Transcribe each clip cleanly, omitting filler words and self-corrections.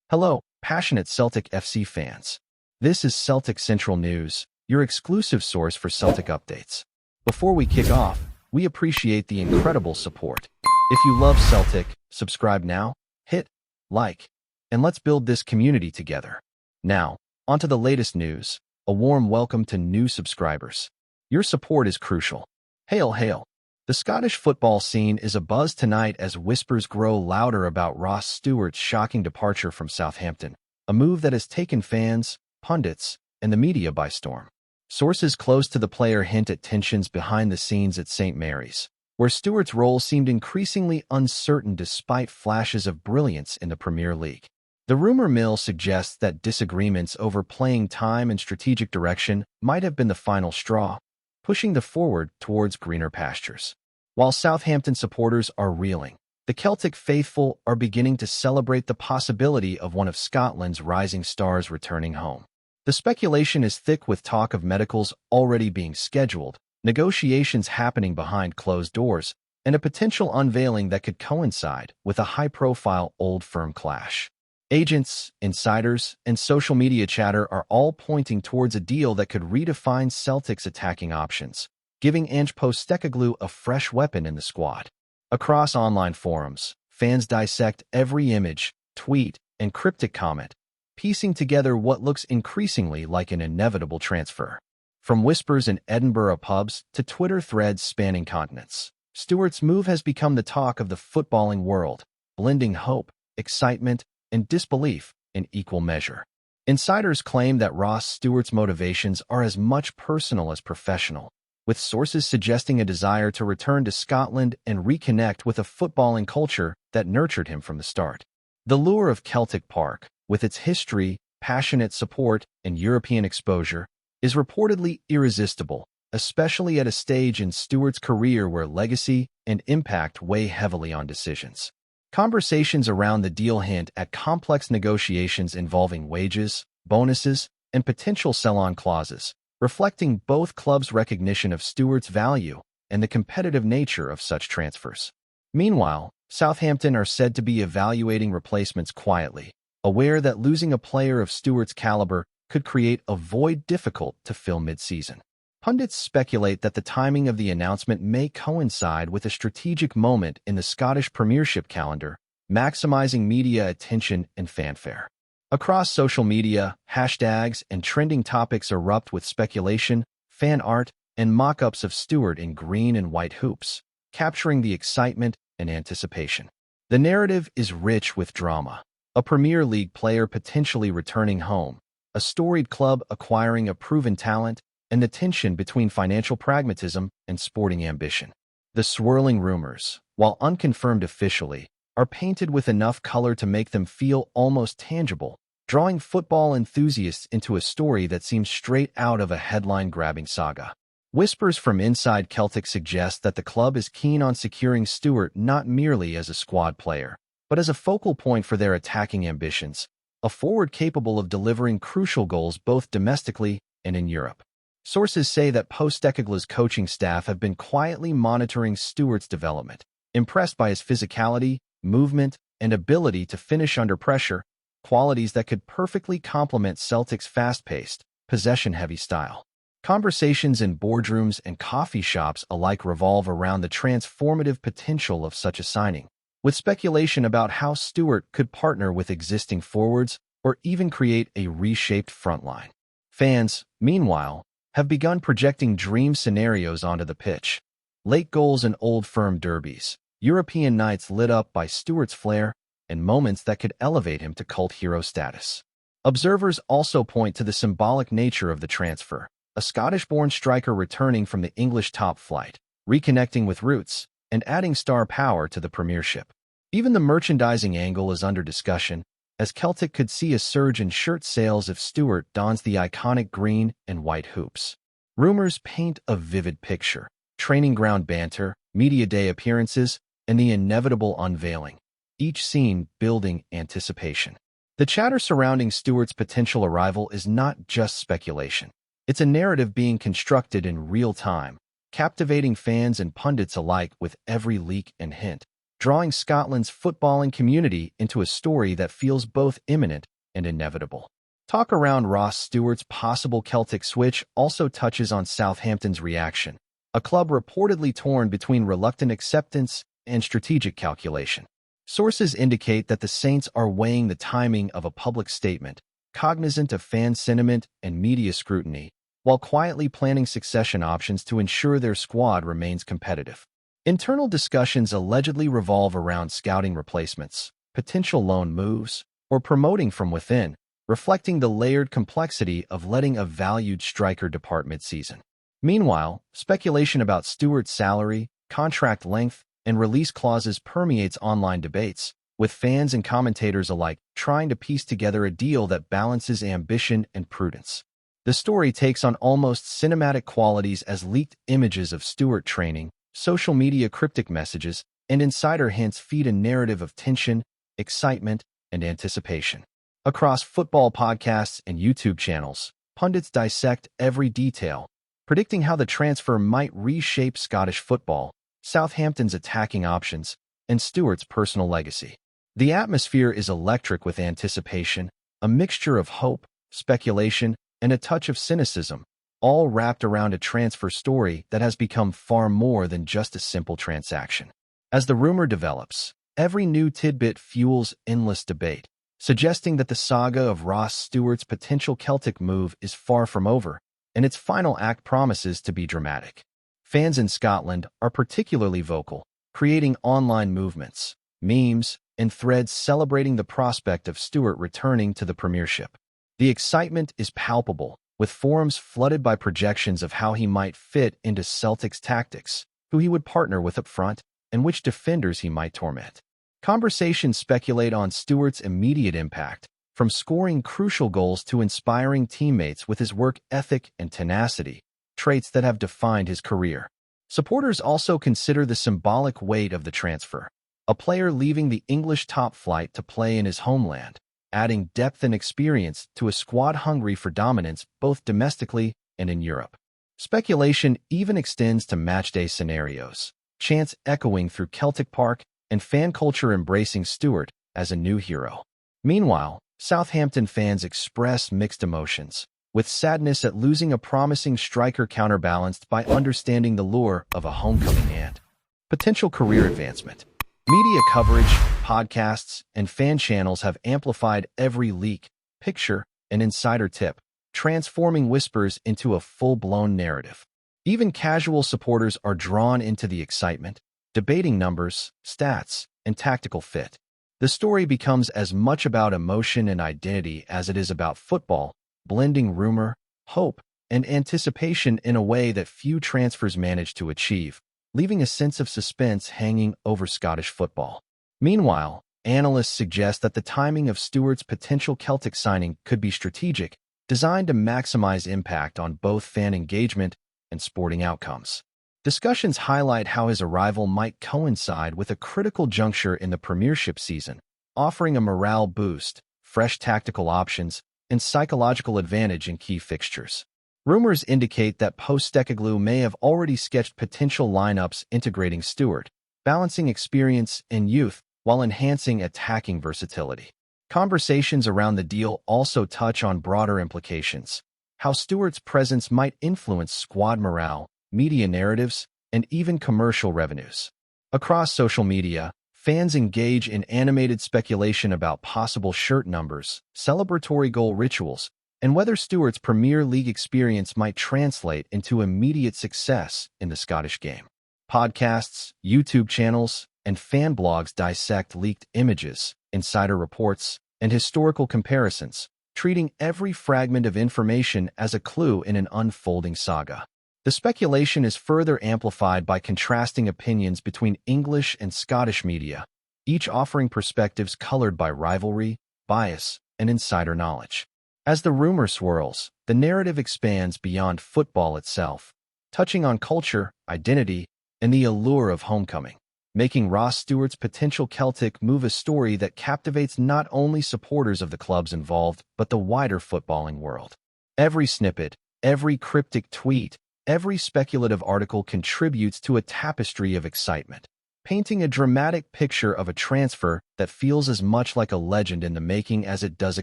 Hello, passionate Celtic FC fans. This is Celtic Central News, your exclusive source for Celtic updates. Before we kick off, we appreciate the incredible support. If you love Celtic, subscribe now, hit like, and let's build this community together. Now, onto the latest news. A warm welcome to new subscribers. Your support is crucial. Hail, hail. The Scottish football scene is abuzz tonight as whispers grow louder about Ross Stewart's shocking departure from Southampton, a move that has taken fans, pundits, and the media by storm. Sources close to the player hint at tensions behind the scenes at St. Mary's, where Stewart's role seemed increasingly uncertain despite flashes of brilliance in the Premier League. The rumor mill suggests that disagreements over playing time and strategic direction might have been the final straw, pushing the forward towards greener pastures. While Southampton supporters are reeling, the Celtic faithful are beginning to celebrate the possibility of one of Scotland's rising stars returning home. The speculation is thick with talk of medicals already being scheduled, negotiations happening behind closed doors, and a potential unveiling that could coincide with a high-profile Old Firm clash. Agents, insiders, and social media chatter are all pointing towards a deal that could redefine Celtic's attacking options, giving Ange Postecoglou a fresh weapon in the squad. Across online forums, fans dissect every image, tweet, and cryptic comment, piecing together what looks increasingly like an inevitable transfer. From whispers in Edinburgh pubs to Twitter threads spanning continents, Stewart's move has become the talk of the footballing world, blending hope, excitement, and disbelief in equal measure. Insiders claim that Ross Stewart's motivations are as much personal as professional, with sources suggesting a desire to return to Scotland and reconnect with a footballing culture that nurtured him from the start. The lure of Celtic Park, with its history, passionate support, and European exposure, is reportedly irresistible, especially at a stage in Stewart's career where legacy and impact weigh heavily on decisions. Conversations around the deal hint at complex negotiations involving wages, bonuses, and potential sell-on clauses, reflecting both clubs' recognition of Stewart's value and the competitive nature of such transfers. Meanwhile, Southampton are said to be evaluating replacements quietly, aware that losing a player of Stewart's caliber could create a void difficult to fill mid-season. Pundits speculate that the timing of the announcement may coincide with a strategic moment in the Scottish Premiership calendar, maximizing media attention and fanfare. Across social media, hashtags and trending topics erupt with speculation, fan art, and mock-ups of Stewart in green and white hoops, capturing the excitement and anticipation. The narrative is rich with drama. A Premier League player potentially returning home, a storied club acquiring a proven talent, and the tension between financial pragmatism and sporting ambition. The swirling rumors, while unconfirmed officially, are painted with enough color to make them feel almost tangible, drawing football enthusiasts into a story that seems straight out of a headline-grabbing saga. Whispers from inside Celtic suggest that the club is keen on securing Stewart not merely as a squad player, but as a focal point for their attacking ambitions, a forward capable of delivering crucial goals both domestically and in Europe. Sources say that Postecoglou's coaching staff have been quietly monitoring Stewart's development, impressed by his physicality, movement, and ability to finish under pressure, qualities that could perfectly complement Celtic's fast-paced, possession-heavy style. Conversations in boardrooms and coffee shops alike revolve around the transformative potential of such a signing, with speculation about how Stewart could partner with existing forwards or even create a reshaped frontline. Fans, meanwhile, have begun projecting dream scenarios onto the pitch. Late goals in Old Firm derbies, European nights lit up by Stewart's flair, and moments that could elevate him to cult hero status. Observers also point to the symbolic nature of the transfer, a Scottish-born striker returning from the English top flight, reconnecting with roots, and adding star power to the Premiership. Even the merchandising angle is under discussion, as Celtic could see a surge in shirt sales if Stewart dons the iconic green and white hoops. Rumors paint a vivid picture: training ground banter, media day appearances, and the inevitable unveiling, each scene building anticipation. The chatter surrounding Stewart's potential arrival is not just speculation. It's a narrative being constructed in real time, captivating fans and pundits alike with every leak and hint. drawing Scotland's footballing community into a story that feels both imminent and inevitable. Talk around Ross Stewart's possible Celtic switch also touches on Southampton's reaction, a club reportedly torn between reluctant acceptance and strategic calculation. Sources indicate that the Saints are weighing the timing of a public statement, cognizant of fan sentiment and media scrutiny, while quietly planning succession options to ensure their squad remains competitive. Internal discussions allegedly revolve around scouting replacements, potential loan moves, or promoting from within, reflecting the layered complexity of letting a valued striker depart mid-season. Meanwhile, speculation about Stewart's salary, contract length, and release clauses permeates online debates, with fans and commentators alike trying to piece together a deal that balances ambition and prudence. The story takes on almost cinematic qualities as leaked images of Stewart training, social media cryptic messages, and insider hints feed a narrative of tension, excitement, and anticipation. Across football podcasts and YouTube channels, pundits dissect every detail, predicting how the transfer might reshape Scottish football, Southampton's attacking options, and Stewart's personal legacy. The atmosphere is electric with anticipation, a mixture of hope, speculation, and a touch of cynicism, all wrapped around a transfer story that has become far more than just a simple transaction. As the rumor develops, every new tidbit fuels endless debate, suggesting that the saga of Ross Stewart's potential Celtic move is far from over, and its final act promises to be dramatic. Fans in Scotland are particularly vocal, creating online movements, memes, and threads celebrating the prospect of Stewart returning to the Premiership. The excitement is palpable, with forums flooded by projections of how he might fit into Celtic's tactics, who he would partner with up front, and which defenders he might torment. Conversations speculate on Stewart's immediate impact, from scoring crucial goals to inspiring teammates with his work ethic and tenacity, traits that have defined his career. Supporters also consider the symbolic weight of the transfer, a player leaving the English top flight to play in his homeland, adding depth and experience to a squad hungry for dominance both domestically and in Europe. Speculation even extends to matchday scenarios, chants echoing through Celtic Park and fan culture embracing Stewart as a new hero. Meanwhile, Southampton fans express mixed emotions, with sadness at losing a promising striker counterbalanced by understanding the lure of a homecoming and potential career advancement. Media coverage, podcasts, and fan channels have amplified every leak, picture, and insider tip, transforming whispers into a full-blown narrative. Even casual supporters are drawn into the excitement, debating numbers, stats, and tactical fit. The story becomes as much about emotion and identity as it is about football, blending rumor, hope, and anticipation in a way that few transfers manage to achieve, leaving a sense of suspense hanging over Scottish football. Meanwhile, analysts suggest that the timing of Stewart's potential Celtic signing could be strategic, designed to maximize impact on both fan engagement and sporting outcomes. Discussions highlight how his arrival might coincide with a critical juncture in the Premiership season, offering a morale boost, fresh tactical options, and psychological advantage in key fixtures. Rumors indicate that Postecoglou may have already sketched potential lineups integrating Stewart, balancing experience and youth while enhancing attacking versatility. Conversations around the deal also touch on broader implications, how Stewart's presence might influence squad morale, media narratives, and even commercial revenues. Across social media, fans engage in animated speculation about possible shirt numbers, celebratory goal rituals, and whether Stewart's Premier League experience might translate into immediate success in the Scottish game. Podcasts, YouTube channels, and fan blogs dissect leaked images, insider reports, and historical comparisons, treating every fragment of information as a clue in an unfolding saga. The speculation is further amplified by contrasting opinions between English and Scottish media, each offering perspectives colored by rivalry, bias, and insider knowledge. As the rumor swirls, the narrative expands beyond football itself, touching on culture, identity, and the allure of homecoming, making Ross Stewart's potential Celtic move a story that captivates not only supporters of the clubs involved, but the wider footballing world. Every snippet, every cryptic tweet, every speculative article contributes to a tapestry of excitement, painting a dramatic picture of a transfer that feels as much like a legend in the making as it does a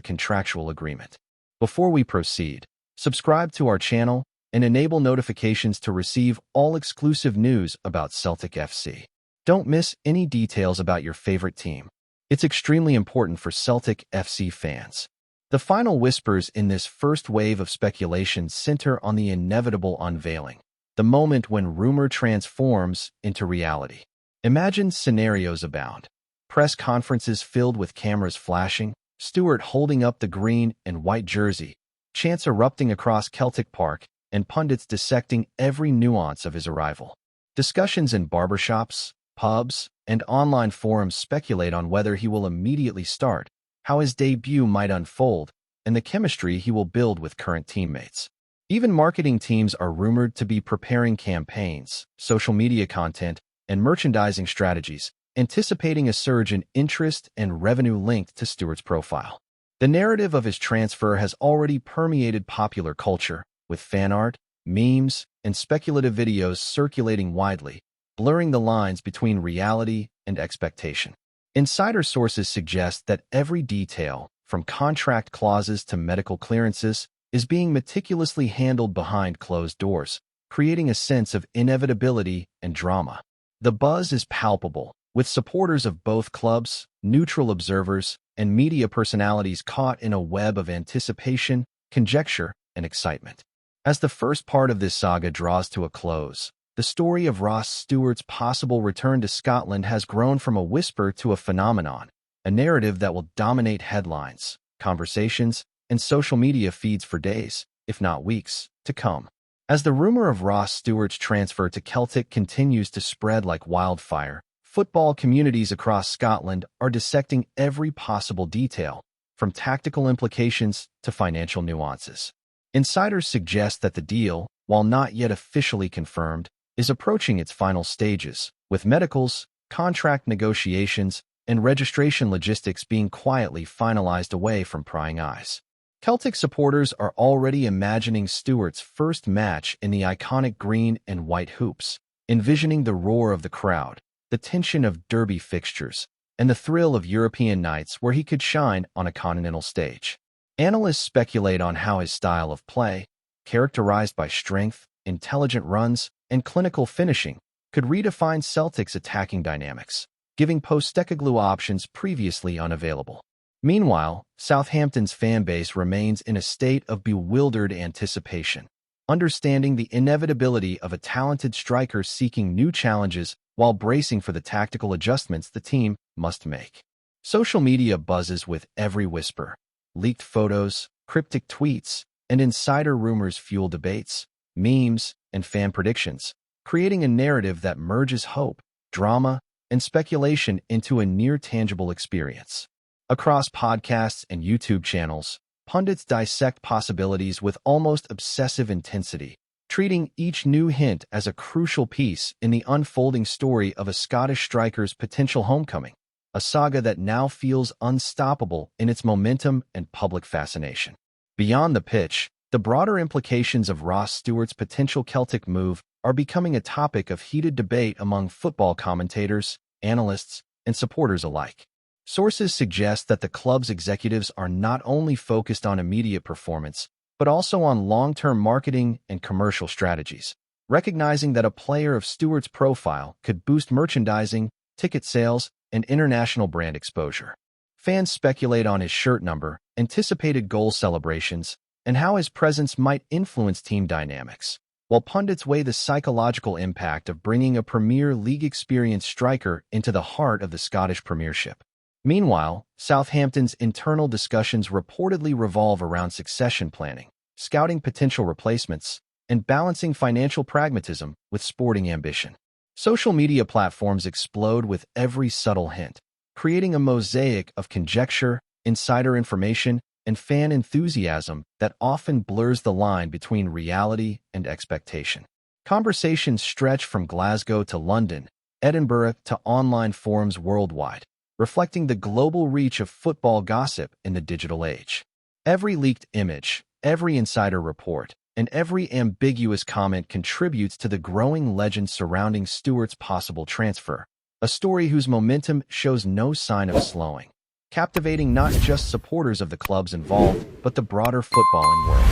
contractual agreement. Before we proceed, subscribe to our channel and enable notifications to receive all exclusive news about Celtic FC. Don't miss any details about your favorite team. It's extremely important for Celtic FC fans. The final whispers in this first wave of speculation center on the inevitable unveiling, the moment when rumor transforms into reality. Imagined scenarios abound. Press conferences filled with cameras flashing, Stewart holding up the green and white jersey, chants erupting across Celtic Park, and pundits dissecting every nuance of his arrival. Discussions in barbershops, pubs, and online forums speculate on whether he will immediately start, how his debut might unfold, and the chemistry he will build with current teammates. Even marketing teams are rumored to be preparing campaigns, social media content, and merchandising strategies, anticipating a surge in interest and revenue linked to Stewart's profile. The narrative of his transfer has already permeated popular culture, with fan art, memes, and speculative videos circulating widely, blurring the lines between reality and expectation. Insider sources suggest that every detail, from contract clauses to medical clearances, is being meticulously handled behind closed doors, creating a sense of inevitability and drama. The buzz is palpable, with supporters of both clubs, neutral observers, and media personalities caught in a web of anticipation, conjecture, and excitement. As the first part of this saga draws to a close, the story of Ross Stewart's possible return to Scotland has grown from a whisper to a phenomenon, a narrative that will dominate headlines, conversations, and social media feeds for days, if not weeks, to come. As the rumor of Ross Stewart's transfer to Celtic continues to spread like wildfire, football communities across Scotland are dissecting every possible detail, from tactical implications to financial nuances. Insiders suggest that the deal, while not yet officially confirmed, is approaching its final stages, with medicals, contract negotiations, and registration logistics being quietly finalized away from prying eyes. Celtic supporters are already imagining Stewart's first match in the iconic green and white hoops, envisioning the roar of the crowd, the tension of derby fixtures, and the thrill of European nights where he could shine on a continental stage. Analysts speculate on how his style of play, characterized by strength, intelligent runs, and clinical finishing, could redefine Celtic's attacking dynamics, giving Postecoglou options previously unavailable. Meanwhile, Southampton's fanbase remains in a state of bewildered anticipation, understanding the inevitability of a talented striker seeking new challenges while bracing for the tactical adjustments the team must make. Social media buzzes with every whisper. Leaked photos, cryptic tweets, and insider rumors fuel debates, memes, and fan predictions, creating a narrative that merges hope, drama, and speculation into a near-tangible experience. Across podcasts and YouTube channels, pundits dissect possibilities with almost obsessive intensity, treating each new hint as a crucial piece in the unfolding story of a Scottish striker's potential homecoming, a saga that now feels unstoppable in its momentum and public fascination. Beyond the pitch, the broader implications of Ross Stewart's potential Celtic move are becoming a topic of heated debate among football commentators, analysts, and supporters alike. Sources suggest that the club's executives are not only focused on immediate performance, but also on long-term marketing and commercial strategies, recognizing that a player of Stewart's profile could boost merchandising, ticket sales, and international brand exposure. Fans speculate on his shirt number, anticipated goal celebrations, and how his presence might influence team dynamics, while pundits weigh the psychological impact of bringing a Premier League-experienced striker into the heart of the Scottish Premiership. Meanwhile, Southampton's internal discussions reportedly revolve around succession planning, scouting potential replacements, and balancing financial pragmatism with sporting ambition. Social media platforms explode with every subtle hint, creating a mosaic of conjecture, insider information, and fan enthusiasm that often blurs the line between reality and expectation. Conversations stretch from Glasgow to London, Edinburgh to online forums worldwide, reflecting the global reach of football gossip in the digital age. Every leaked image, every insider report, and every ambiguous comment contributes to the growing legend surrounding Stewart's possible transfer, a story whose momentum shows no sign of slowing, captivating not just supporters of the clubs involved, but the broader footballing world.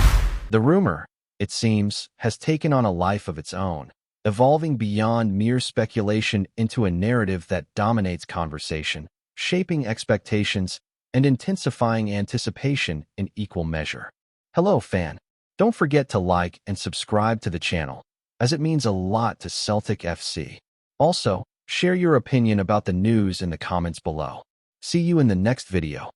The rumor, it seems, has taken on a life of its own, evolving beyond mere speculation into a narrative that dominates conversation, shaping expectations, and intensifying anticipation in equal measure. Hello, fan. Don't forget to like and subscribe to the channel, as it means a lot to Celtic FC. Also, share your opinion about the news in the comments below. See you in the next video.